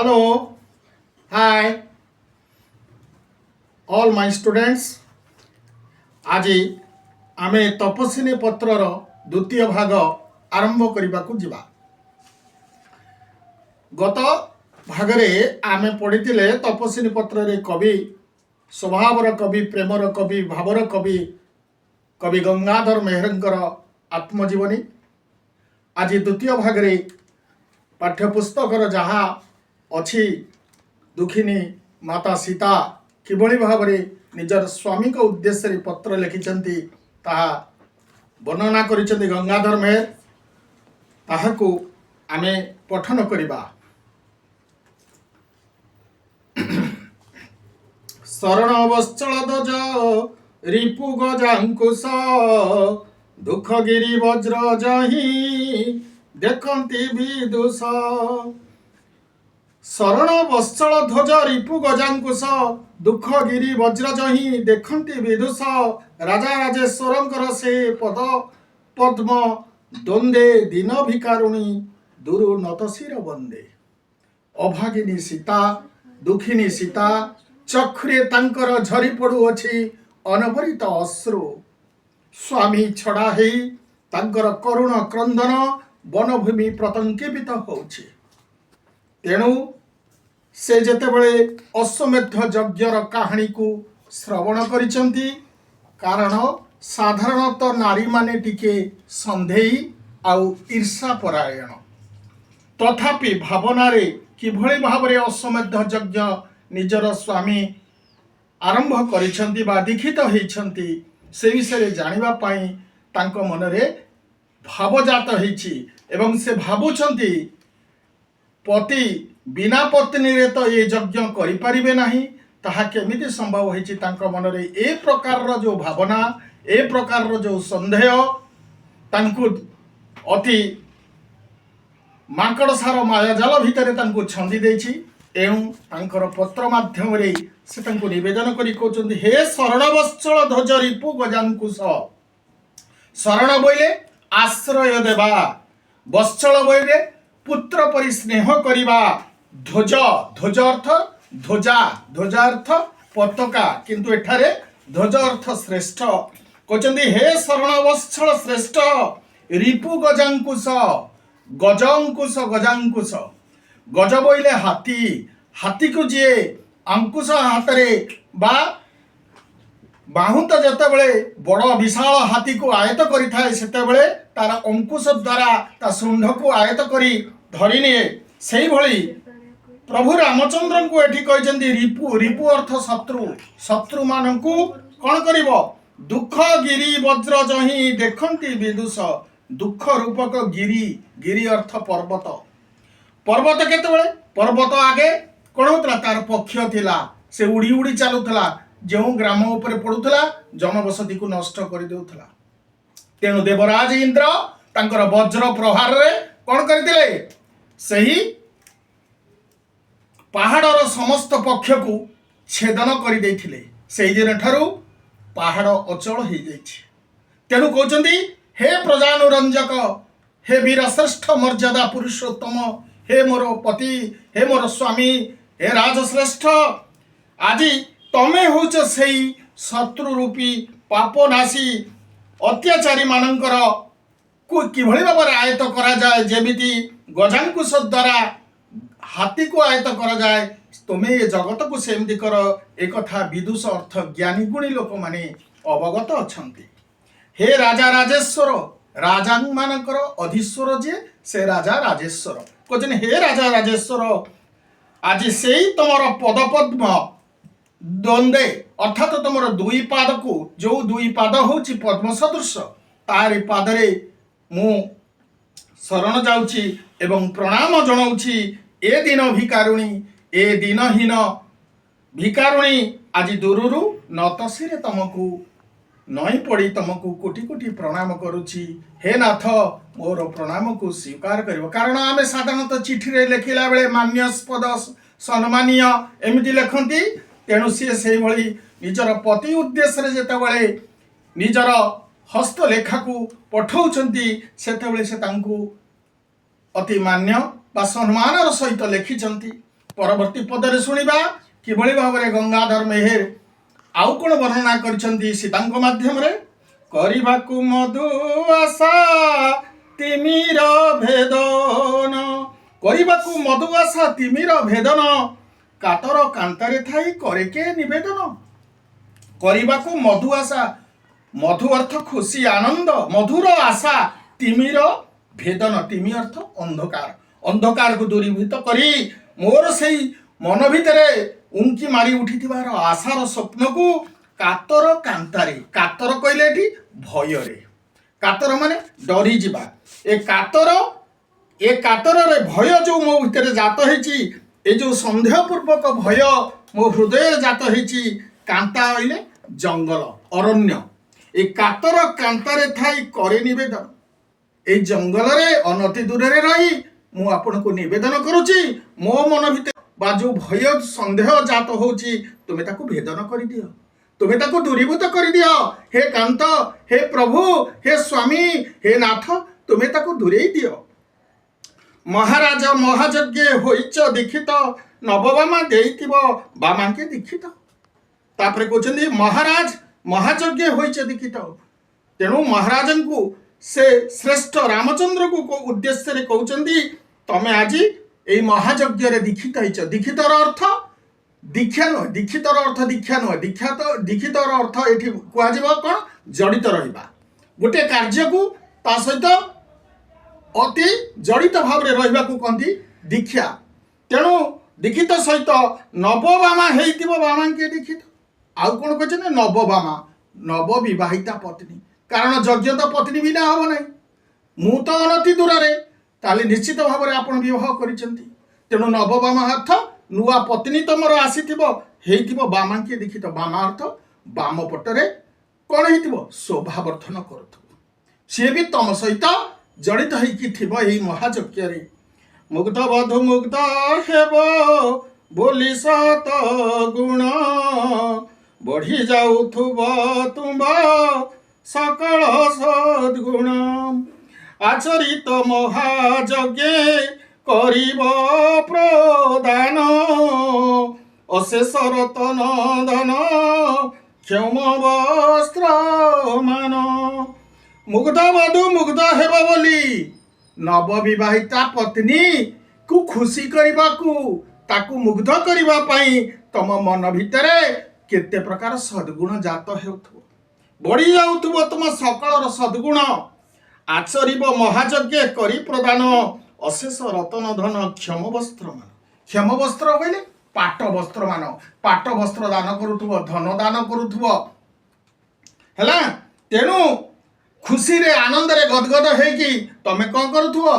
Hello, hi, all my students. आज आमे तपस्विनी पत्रर द्वितीय भाग आरंभ करने को जिबा। गत भागरे आमे पढ़ी तपस्विनी पत्र रे कवि स्वभावर कवि प्रेमर कवि भावर कवि कवि गंगाधर मेहरंकर आत्मजीवनी। आज द्वितीय भागरे पाठ्यपुस्तकर जहाँ अच्छी दुखिनी माता सीता किभली भाव निजर स्वामी को उद्देश्य पत्र लिखिंट ताहा वर्णना करिसेंती गंगाधर मेहर। ताहाकू आमे पठन करिबा। शरण वत्सल ध्वज रिपु गजांकुश दुख गिरी वज्र जही देखंती विदुष। शरण वत्सल ध्वज रिपु गजांकुश दुख गिरी वज्र जही देखंती विदुष। राजा राजेश्वरंकर से पद पद्म द्वंदे दीन भिकारुणी दुरु नतशिर बंदे। अभागिनी सीता दुखिनी सीता चक्षुरे तांकर झरी पड़ू अछि अनवरित अश्रु। स्वामी छड़ा हे तांकर करुण क्रंदन वनभूमि प्रतंकित होछि। तेणु से जेतेबेले अश्वमेध यज्ञर कहानी को श्रवण करिसेंती। कारण साधारणतः नारी माने टिके संदेही आउ ईर्षापरायण, तथापि भावनारे किभली भावरे अश्वमेध यज्ञ निजर स्वामी आरंभ करिसेंती बा दीक्षित होइछंती से विषय जानिबा पाई तांको मनरे भावजात होइछि। एवं से भावुछंती पति बिना पत्नी रे तो ये यज्ञ करि परिबे नाही। ताहा केमिति संभव होइछि तांको मनरे ए प्रकार रो जो भावना ए प्रकार रो जो संदेह तांको अति माकड़ सार मायाजाल भितर तांको छंदी देछि। एणु तांकर पत्र माध्यम रे से तांको निवेदन करी कहउछन्ती हे शरण वत्सल ध्वज रिपु गजांकुश। शरण बोइले आश्रय देवा, वत्सल बोइले पुत्र परि स्नेह करिबा, ध्वज ध्वज अर्थ ध्वजा ध्वजा अर्थ पताका, किंतु एठारे ध्वज अर्थ श्रेष्ठ। कहउछन्ती हे शरण वत्सल श्रेष्ठ रिपु गजांकुश। गजांकुश गजांकुश गज बोइले हाथी, हाथी को जी अंकुश हाथ रे बा बाहुत जेतेबेले बड़ विशाल हाथी को आयत करि थाए सेतेबेले तार अंकुश द्वारा ता शुंड को आयत करी धरी निए। सेही भली प्रभु रामचंद्र को एठी कहचंदी रिपु। रिपु अर्थ शत्रु। शत्रु मानकु कोन करिवो? दुख गिरी वज्र जही देखंती विदुष। दुख रूपक गिरी, गिरी अर्थ पर्वत। पर्वत केतेबेले पर्वत आगे कोन होतला तार पक्ष थिला, से उड़ी उड़ी चलुथला, जो ग्राम ऊपर पड़ुथला जनबसती को नष्ट कर देउथला। तेणु देवराज इंद्र तांकर वज्र प्रहार रे कोन करथिले? सही पहाड़र समस्त पक्ष को छेदन कर देथिले। सेही दिन ठारू पहाड़ अचल हो जाइछि। तेणु कहउछन्ती हे प्रजानुरंजक, हे वीर श्रेष्ठ मर्यादा पुरुषोत्तम, हे मोर पति, हे मोर स्वामी, हे राजश्रेष्ठ, आज तमे होच सेही शत्रु रूपी पापनाशी अत्याचारी मानकर को किभली भाव आयत करा जाए, जेमिति गजांकुश द्वारा हाथी को आयत करा जाए, तुम्हें ये जगत को सेमती कर। एक कथा विदुष अर्थ ज्ञानी गुणी लोक माने अवगत अछंती। हे राजा राजेश्वर, राजा मानकर अधीश्वर जे से राजा राजेश्वर कहते हे राजा राजेश्वर, आज से तुम पदपद्म द्वंदे अर्थात तुम दुई पाद को जो दुई पाद होची पद्म सदृश तारी पादरे मु शरण जाउची एवं प्रणाम जनाउची। ए दिन भिकारुणी, ए दिनहीन भिकारुणी, आज दूरु नतशिरे तुमको नई पड़ी तुमको कोटि कोटि प्रणाम करुची। हे नाथ मोर प्रणाम को स्वीकार करिवो। कारण आमे साधारणतः चिठी रे लेखिला बेले मान्यस्पद सम्मानीय एमिति लेखंती। तेणु सी से भली निजर पति उद्देश्य रे जेतेबेले निजर हस्तलेखा को पठाउछंती सेतेबेले से तांको अति मान्य बा सम्मानर सहित लिखिछंती। परवर्ती पदरे शुणा किभଳି भाବରେ गंगाधर मेहेर आउ कौन वर्णना करछंती सीतांक माध्यम रे କରିବାକୁ मधु आशा तिमिर भेदन କରିବାକୁ मधु आशा तिमिर भेदन कातर कांतारे थाई करे के निवेदन କରିବାକୁ मधु आशा मधु अर्थ खुशी आनंद मधुर आशा तिमिर भेदन तिमि अर्थ अंधकार अंधकार को दूरीभूत करी मोर से मन भितरे उंकी मारी उठी आशार स्वप्न को कातर कांतारे कातर कहले एठी भय रे कातर माने डरी जिबा ए कातर रे भय जो मो भितरे जात हेची ए जो संदेह पूर्वक भय मो हृदय जात हेची कांता आइले जंगल अरण्य ए कातर कांतारे थाई करे निवेदन ए जंगल रे अनति दूर रे रही मु आपन को निवेदन करूची मो मन भितर बा जो भय संदेह जात होची तुमे ताकू भेदन करि दियो तुमे ताकू दूरीभूत करि दियो हे कांत हे प्रभु हे स्वामी हे नाथ तुमे ताकू दूरेई दियो महाराज महायज्ञ होइच दीक्षित नवबामा देइतिबो बामांके दीक्षित तापरे कहउछन्ती महाराज महायज्ञ होइच दीक्षित तेणु महाराजन को से श्रेष्ठ रामचंद्र को उद्देश्य रे कहउछन्ती तमे आज এই মহাযজ্ঞরে দীক্ষিত হইছ দীক্ষিতর অর্থ দীক্ষা নয় দীক্ষিতর অর্থ দীক্ষা নয় দীক্ষিতর অর্থ এটি কুয়াଯିବ কোন জড়িত রহিবা গোটে କାର୍ଯ୍ୟକୁ ତା ସହିତ অতি জড়িত ভাବରେ ରହିବାକୁ କହନ୍ତି ଦୀକ୍ଷା ତେଣୁ ଦୀକ୍ଷିତ ସହିତ ନବବାମା ହେଇଥିବ ବାମାଙ୍କେ ଦୀକ୍ଷିତ ଆଉ କଣ କହିଛନ୍ତି ନବବାମା ନବ ବିବାହିତା ପତ୍ନୀ କାରଣ ଯଜ୍ଞ ତ ପତ୍ନୀ ବିନା ହବ ନାହିଁ ମୁଁ ତ ଅନତି ଦୂରରେ ताले निश्चित भाव में आपण विवाह करिसेंती तेणु नवबामा अर्थ नुआ पत्नी तमर आसीथिबो हेइथिबो बामांके दीक्षित बामा अर्थ बाम पटरे कोन हेइथिबो शोभावर्धन करथबो से भी तम सहित जड़ित होइकी थिबो एही महायज्ञ रे मुक्त बधु मुक्त हेबो बोली सत गुण बढ़ी जाउथुबो तुम सकल सद्गुण आचरित महायज्ञ करिब प्रदान अशेष रतन धन क्षम वस्त्र मान मुग्ध बधु मुग्ध हेब बोली नवविवाहिता पत्नी को खुशी करबा को ताकू मुग्ध करबा पई तम मन भितरे केते प्रकार सद्गुण जात हेउथबो बढ़ी जाउथबो तम सकल सद्गुण आचरिब महायज्ञ करी प्रदान अशेष रतन धन क्षम वस्त्र मान क्षम वस्त्र कहले पाट वस्त्र मान पाट वस्त्र दान करुथबो धन दान करुथबो हैला तेणु खुशी रे आनंद रे गदगद हेकी तमे कोन करुथबो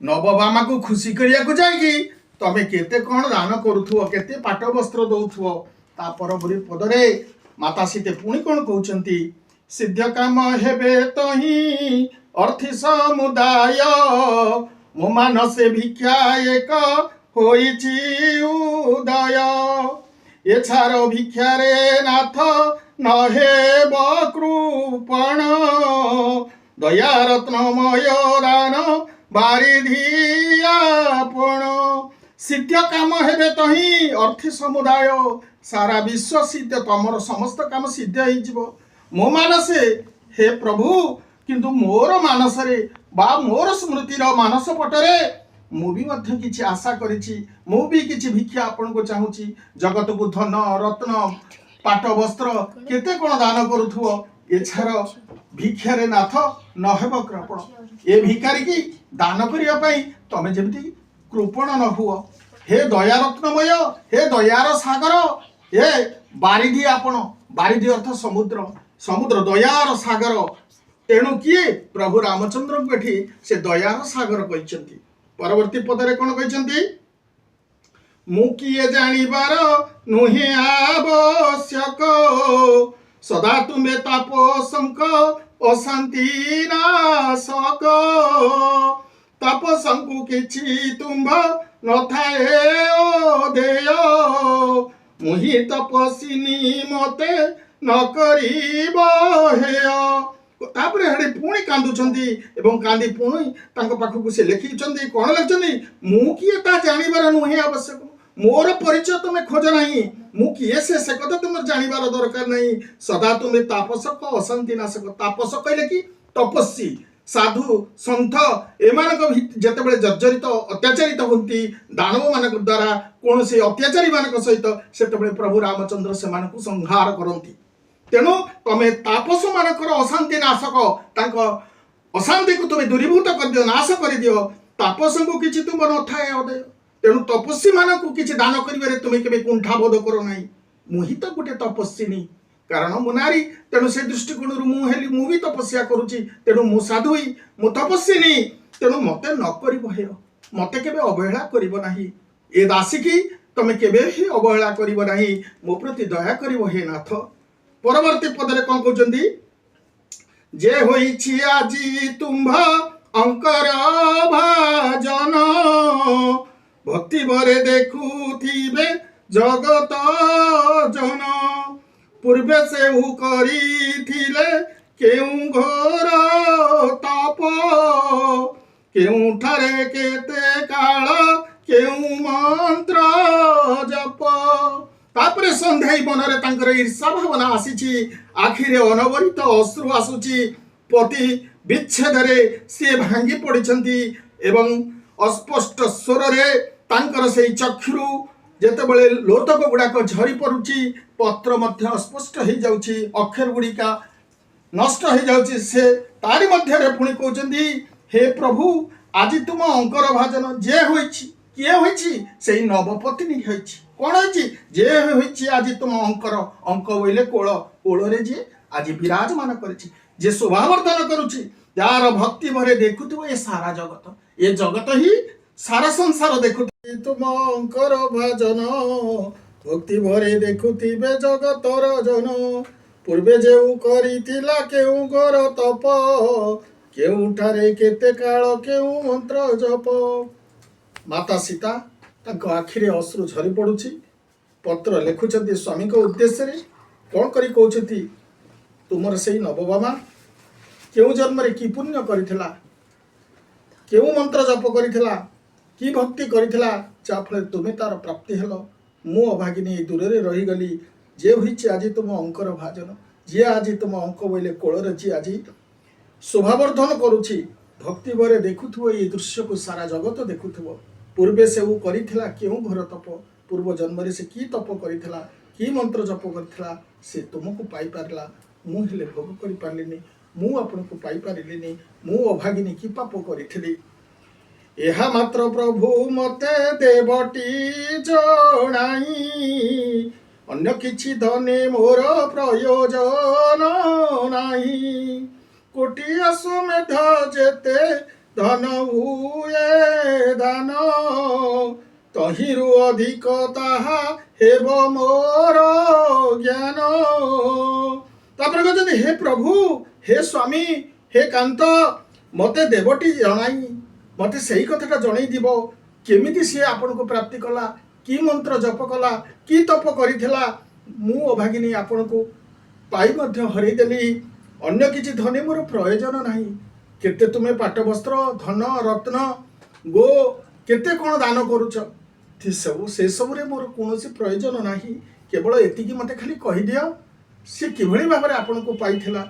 नवबामा को खुशी करिया को जाईकी तमे केते कोन दान करुथबो केते पाट वस्त्र दउथबो ता परबरी पदरे माता सीते पुणी कोन कहउचंती सिद्ध काम हेबे तही अर्थी समुदाय मो मानसे भिक्षा एक होइछि उदय एछार भिक्षा रे नाथ न हेब कृपण दया रत्नमय दान बारिधि आपण सिद्ध काम हेबे तही अर्थी समुदाय सारा विश्व सिद्ध तमर समस्त काम सिद्ध होइजिवो मो मानसे हे प्रभु किंतु मोर मानस रे बा मोर स्मृतिर मानस पटरे मु भी मध्य किछि आशा करिछि मु भी किछि भिक्षा आपन को चाहूछि जगत को धन रत्न पाट वस्त्र केते कोन दान करूथुओ एछार भिक्षा रे नाथ न हेब कृपण ए भिखारी की दान करिया पई तमे जेमति कृपण न हुओ हे दया रत्नमय हे दयार सागर हे बारिधि आपण बारिधि अर्थ समुद्र समुद्र दयार सागर तेणु किए प्रभु रामचंद्र को एठी से दयार सागर कहते परवर्ती पदरे कौन कहते मु किए जानिबार नुहे आवश्यक सदा तुम्हें तापसंक अशांति नाशक तापसंकु किछि तुम्भ नथाए ओदेय मुहि तपस्विनी मते न करिब हेय तापरे हेडे पुणी कांदुचंती एवं कांदी पुणी तांको पाखकु से लिखिचंती कोन लिखचंती मु किए ता जानिबार नुहे आवश्यक मोर परिचय तुम्हें खोज नहीं मु किए से कथा तुम जानिबार दरकार नहीं। सदा तुम्हें तापसक अशांति नाशक। तापस कहले कि तपस्वी साधु सन्थ एमानक जेतेबेले जर्जरित अत्याचारित होती दानव मानक द्वारा कौन से अत्याचारी मानक सहित सेतेबेले प्रभु रामचंद्र से संहार करती। तेणु तमे तापस मानकर अशांति नाशक तांको अशांति को तुम्हें दूरीभूत कर दियो नाश कर दियो। तापस को किछि तुम न थाए अदय। तेणु तपस्वी मानक किछि दान करिबारे तुम्हें केबे कुंठाबोध करो नाही। मुही तो गोटे तपस्विनी कारण मु नारी तेणु से दृष्टिकोण मु हेली मु भी तपस्या करुची। तेणु मु साधुई मु तपस्विनी तेणु मते न करिबो हे मते केबे अवहेला करिबो नाही। ए दासी की तमे केबे ही अवहेला करिबो नाही। मो प्रति दया करिबो हे नाथ। परवर्ती पदरे कौन कहउचंदी जे होइछि आजी तुम्भ अंकर भाजन भक्ति भरे देखुथिबे जगत जन पूर्वे से करिथिले केउ घोर तप केउठारे केते काल केउ मंत्र जप। तापरे संध्याई मनरे तांकर ईर्षा भावना आसीची आखिरे अनवरित अश्रु आसुची। पति विच्छेदरे से भांगी पड़िछंती एवं अस्पष्ट स्वर रे तांकर सेई चक्षुरु जेतेबेले लोतक गुड़ाक झरी पड़ुची पत्र मध्य अस्पष्ट हो जाउची अक्षर गुड़िका नष्ट हो जाउची। से तारी मध्य रे पुणी कहउचंदी हे प्रभु आज तुम अंकर भाजन जे होइछि किए होइछि सेई नवपत्नी होइछि। कौन होइछि जे होइछि आज तुम अंकर अंक बोले कोल कोल रे जे आज विराजमान करिछि जे शोभावर्धन करुछि जार भक्ति भरे देखुथिबो ए सारा जगत ये जगत ही सारा संसार देखु। तुम अंकर भाजन भक्ति भरे देखुथिबे जगतर जन पूर्वे जेउ करिथिला केउ घर तप केउठारे केते काल केउ मंत्र जप। माता सीता तांको आखिरे अश्रु झरी पड़ुछि पत्र लेखुछंती स्वामी को उद्देश्य रे कौन करी कहउछंती तुमर सेई नवबामा केउ जन्म रे की पुण्य करिथिला केउ मंत्र जप करिथिला की भक्ति करिथिला जाफले तुमे तार प्राप्ति हेलो। मु अभागिनी दूर रे रही गली जे होइछि आज तुम अंकर भाजन जे आज तुम अंक बोले कोल रे जे आज शोभावर्धन करुछि भक्ति भरे देखुथुबो ये दृश्य को सारा जगत देखुथुबो। पूर्वे से वो करिथिला केउ घर तप पूर्व जन्म रे से की तप करिथिला की मंत्र जप करिथिला से तुमको पाई पारला मु हेले भोग करि पारलिनी मु आपन को पाई पारलिनी मु अभागिनी की पाप करिथिली। एहा मात्र प्रभु मते देवटी जणाई अन्य किछि धने मोर प्रयोजन नाही। कोटि अश्वमेध जेते धन हुए दान तहिरु अधिक ताहा हेब मोर ज्ञान। तापर कहते हे प्रभु हे स्वामी हे कांत मते देवटी जणाई मते सही कथाटा जणई दिब केमिति से आपन को प्राप्ति कला की मंत्र जप कला की तप करिथिला मु अभागिनी आपन को पाई मध्य हरई देली अन्य किछि धने मोर प्रयोजन नाही। केते तुमे पाट वस्त्र धन रत्न गो केते कोन दान करूछ से सब रे मोर कोनोसी प्रयोजन नाही केवल एतिकी मते खाली कहि दियो से किभଳି भाबरे आपन को पाइथिला।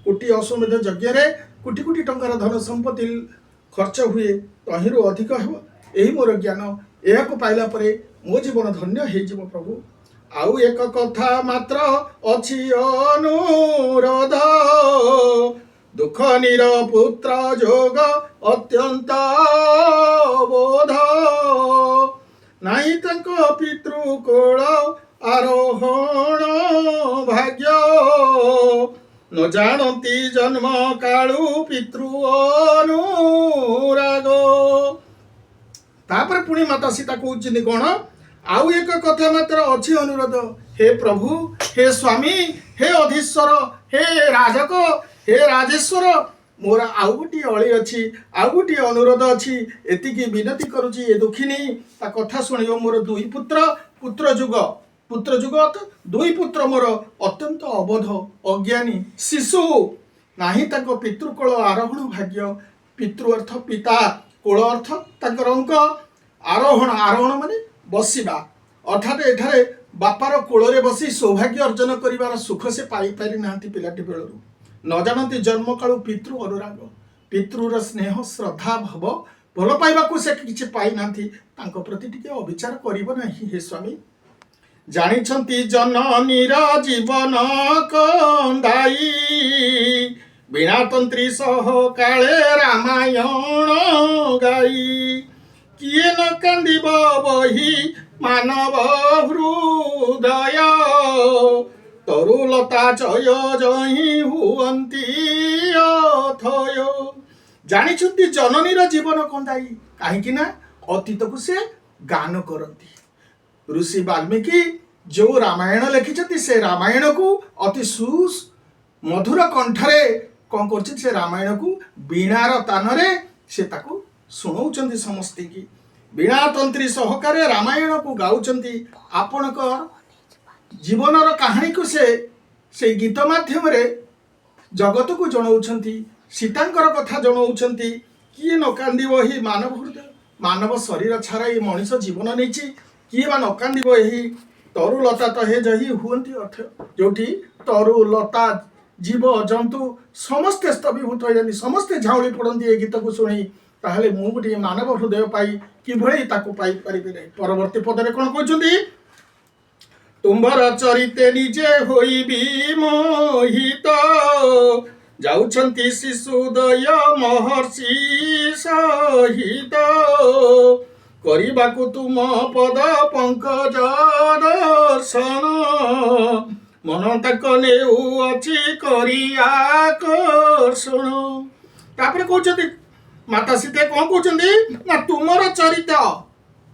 कोटि अश्वमेध यज्ञ रे कोटि कोटि टंकार धन संपत्ति खर्च हुए तहिरु अधिक हेब एही मोर ज्ञान एहा को पाइला परे मो जीवन धन्य हे जीव प्रभु। आउ एक कथा मात्र अछि अनुरोध दुख निर पुत्र जोग अत्यंत बोध नाही तंक पितृ कोल आरोहण भाग्य न जानती जन्म कालु पितृ अनुराग। तापर पुणी माता सीता कहउछिनी कोन आउ एक कथा मात्र अछि अनुरोध हे प्रभु हे स्वामी हे अधीश्वर हे राजक हे राजेश्वर मोर आउ गोटी अली अछि आउ गोटी अनुरोध अछि एतिकी विनती करूची ए दुखिनी ता कथा सुनियो मोर दुई पुत्र जुग दुई पुत्र मोर अत्यंत अबोध अज्ञानी शिशु नाही ताको पितृकोल आरोहण भाग्य पितृ अर्थ पिता कोल अर्थ ताकर अंक आरोहण माने बसिबा अर्थात एठारे बापार कोଳରେ बसी सौभाग्य अर्जन करिवार सुख से पाई पारि नांती पिलाटी बेलरू न जानती जन्म कालू पितृ अनुराग पितृर स्नेह श्रद्धा भाव भल पाइबाकू से किछि पाई नांती तांको प्रति टिके अविचार करिबो नाही हे स्वामी जानिछंती जननीर जीवन कंदाई बिना तंत्री सह काले रामायण गाई किए न कांदिब बही मानव हृदय तरुलता जय जही हुअंती अथय जानिछंती जननीर जीवन कंदाई काहेकि ना अतीत को से गान करती ऋषि वाल्मीकि जो रामायण लिखिछंती से रामायण को अति मधुर कंठरे कौन कर से रामायण को वीणार तानरे से ताकू शुणाउछंती समस्ते की वीणा तंत्री सहकारे रामायण को गाउछंती आपणकर जीवनर कहानी को से गीत माध्यम रे जगत को जणाउछंती सीतांकर कथा जणाउछंती किए न कांदिब ही मानव हृदय मानव शरीर छाड़ा ये मनीष जीवन नहीं किए बा न कांदिब यही तरुलता तो हे जही हुअंती अर्थ जोठी तरुलता जीव जंतु समस्ते स्तभीभूत हो समस्ते झाउली पड़ती ये गीत को शुणी ताहले मु गोटे मानव हृदय पाई किभଳି ताको पाई परिबे नै परवर्ती पदरे कोन कहउछंती तुम्बर चरिते निजे होइबी मोहित जाउछंती शिशुदय महर्षि सहित करिबाकू तुम पद पंकज दर्शन मन तक नेउ अछि करि आकर्षण तापर कहउछंती माता सीता कौन कहते ना तुमर चरित्र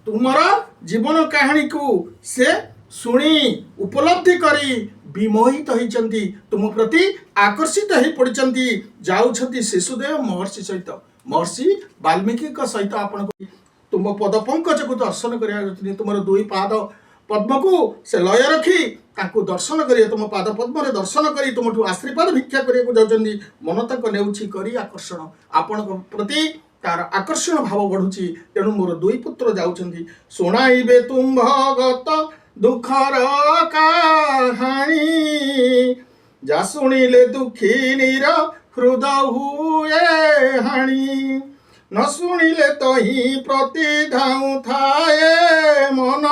तुमर जीवन कहानी को से शुणी उपलब्धि करी विमोहित होइचंती तुम प्रति आकर्षित हो पड़ती जाउछंती शिशुदेव महर्षि सहित महर्षि वाल्मीकि सहित आपण तुम पद पंकज को दर्शन करिया तुम दुई पाद पद्म को से लय रखी ताकू दर्शन करिए तुम पाद पद्म रे दर्शन करी तुमठू आशीर्वाद भिक्षा करिया जाउछंती मन तक नेउछि करी आकर्षण आपण प्रति तार आकर्षण भाव बढ़ुची तेणु मोर दुई पुत्र जाउछंती सुनाइबे तुम भगत दुखर कहानी जा सुनिले दुखी निर हृदय हुए हानी न शुणिले तही प्रति धाऊ थाए मन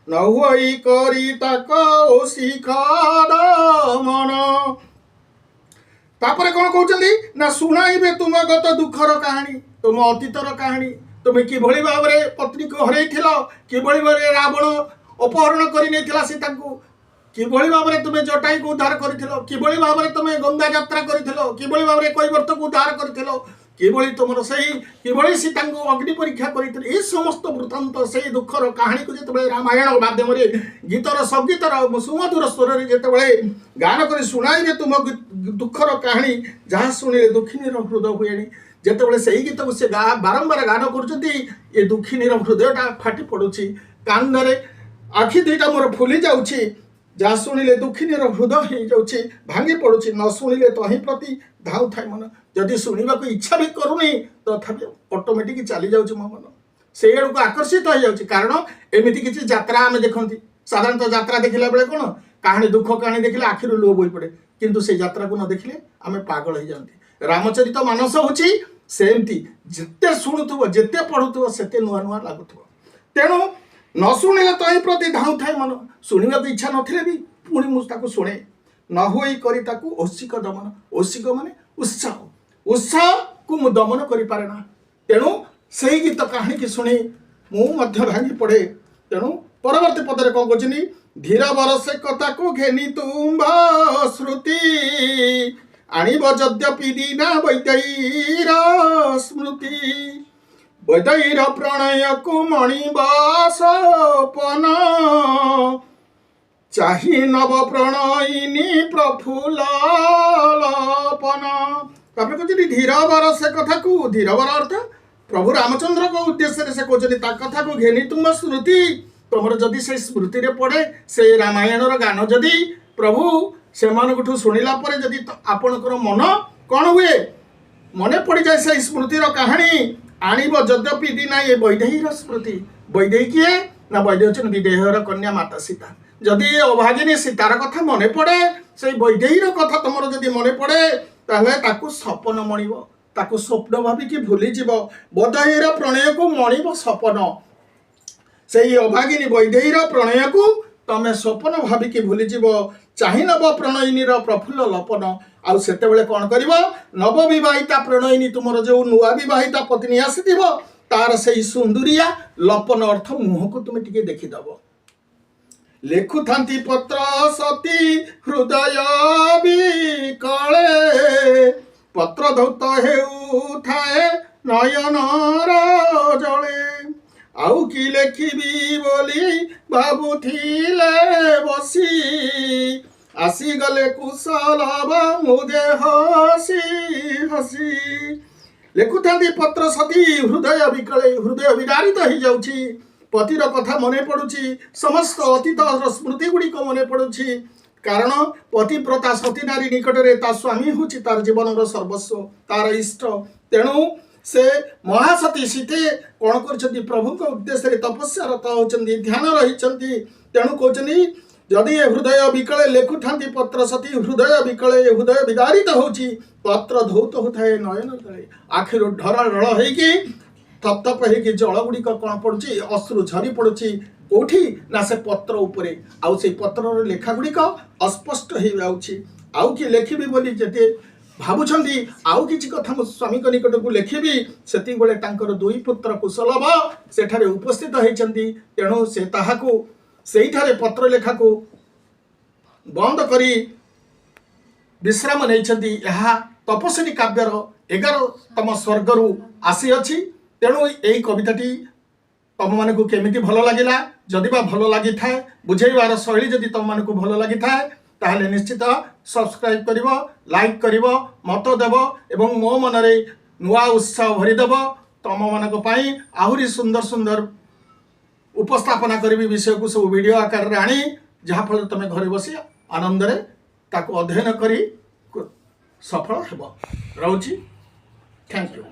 न हुई करी ताक शिखर मन तापर कौन कहते ना शुणाइबे तुम गत दुखर कहानी तुम अतीतर कहानी तुम्हें किभଳି भाବରେ पत्नी को हरैथिल किभଳି भाବରେ रावण अपहरण करि नेथिला सीता को किभଳି भाବରେ तुमे जटाई को उद्धार करिथिलो किभଳି भाବରେ तुमे गंगा यात्रा करिथिलो किभଳି भाବରେ कैवर्त को उद्धार करिथिलो किभଳି तुमर सही किभଳି सीता को अग्नि परीक्षा करिथिलो ए समस्त वृत्तांत सही दुखर कहानी को जेतबळे रामायण माध्यम रे गीतर संगीतर सुमधुर स्वर रे जेतबळे गान करि सुनाइबे तुम दुखर कहानी जहाँ शुणिले दुखिनीर हृदय हुएनी जेतबळे सही गीत को से बारंबार गान करछथि ए दुखिनीर हृदयटा फाटी पडुछि कांदरे आखि दुईटा मोर फुली जाउछि जहाँ शुणिले दुखिनीर हृदय हो जाउछि भांगी पड़ुछि न शुणिले तही प्रति धाउ थाए मन जदि शुणा को इच्छा भी करूनी तथापि ऑटोमेटिक चली जाउछि मो मन से को आकर्षित हो जाउछि कारण एमिति किछि यात्रा आमे देखंती साधारणतः यात्रा देखिला बेले कोन कहानी दुख कहानी देखिले आखिरु लो बोई पड़े किंतु से यात्रा को न देखिले आमे पागल हो जांती रामचरित मानस होछि सेमती जिते शुणुथुव जिते पढ़ुथुव सेते नुआ नुआ लागुथुव तेणु न शुणिले तही प्रति धाउ थाए मन शुणा को इच्छा नथिले भी पुणी मुझे शुणे न होई करी ताकू औशिक दमन औशिक माने उत्साह उत्साह को मु दमन करि पारे ना तेणु सही गीत कहानी की शुणी मु मध्य भांगी पड़े तेणु परवर्ती पदरे कौन कहछनी धीर बरसे कथा को घेनी तुम्भ श्रुति आणिब यद्यपि दीना वैदैर स्मृति वैदैर प्रणय को मणिबासपन चाही नव प्रणयिनी प्रफुल्लपन तापर कहते धीर बरसे कथा को धीर बर अर्थ प्रभु रामचंद्र को उद्देश्य से कहते ता कथा को घेनी तुम स्मृति तुमर जदि से स्मृति रे पड़े से रामायण गान जदि प्रभु से शुणिला जदि आपणकर मन कौन हुए मन पड़ जाए से स्मृतिर कहानी आणिब यद्यपि दिना ये वैदेहीर स्मृति वैदेही किए ना वैद्य होचन विदेहर कन्या माता सीता जदि अभागिनी सीतार कथा मन पड़े से वैदेहीर कथा तुम जदि मन पड़े ताहले ताकू सपन मणिब ताकू स्वप्न भाविकी भूलीजीव वैदेहीर प्रणय को मणिब सपन से अभागिनी वैदेहीर प्रणय को तमें स्वप्न भाविकी भूलीजीव चाहि नव प्रणयिनी प्रफुल्ल लपन आउ सेतेबेले कौन कर नवविवाहिता प्रणयिनी तुमर जो नुआ विवाहिता पत्नी आसी तार से सुंदरिया लपन अर्थ मुह को तुम टिके देखीदब लेखुथांती पत्र सती हृदय विकले पत्र धौत हेउथाए नयन जले आउ कि लेखिबी बोली भाबुथिले बसी आसी गले कुशल मुदे हसी हसी लेखुथांती पत्र सती हृदय विकले हृदय विदारित हो जाउछि पतिर कथा मने पड़ुछि समस्त अतीतर स्मृति गुड़िक मने पड़ुछि कारण पतिव्रता सती नारी निकटरे ता स्वामी होछि तार जीवन सर्वस्व तार इष्ट तेणु से महासती सीते कौन कर प्रभु उद्देश्य तपस्यारत होती ध्यान रही तेणु कहते जदि हृदय विकले लेखुथांती पत्र सती हृदय विकले हृदय विदारित होछि पत्र धौत होता है नयन जले आखिर ढल ढल होगी थपथप होगी जल गुड़िक कौन पड़ुछि अश्रु झरी पड़ुछि कौटी ना से पत्र उपरे आउ से पत्र लेखा गुड़िक अस्पष्ट हो जाउछि आउ कि लेखिबी बोली जेते भावुंट आउ कि कथा मो स्वामी निकट को लिखी से दुई पुत्र कुशलभ सेठारे उपस्थित होती तेणु से ताहाकू सेठारे पत्र लेखा को बंद करी विश्राम नहीं तपस्वी काव्यर 11तम स्वर्गरू आसी अच्छी तेणु यही कविताटी तुम मान को केमिति भल लगिला जदि बा भल लगी था बुझेबार शैली जदि तुम मान को भल लगी था ताहले निश्चित सब्सक्राइब करिव लाइक करिव मत देव एवं मो मनरे नुआ उत्साह भरीदेव तुम मानक पई आहुरी सुंदर सुंदर उपस्थापना करी विषय को सब वीडियो आकार रे आनी जहाँ फल तुम घरे बसी आनंद रे ताको अध्ययन करी सफल हेब रहउची थैंक यू।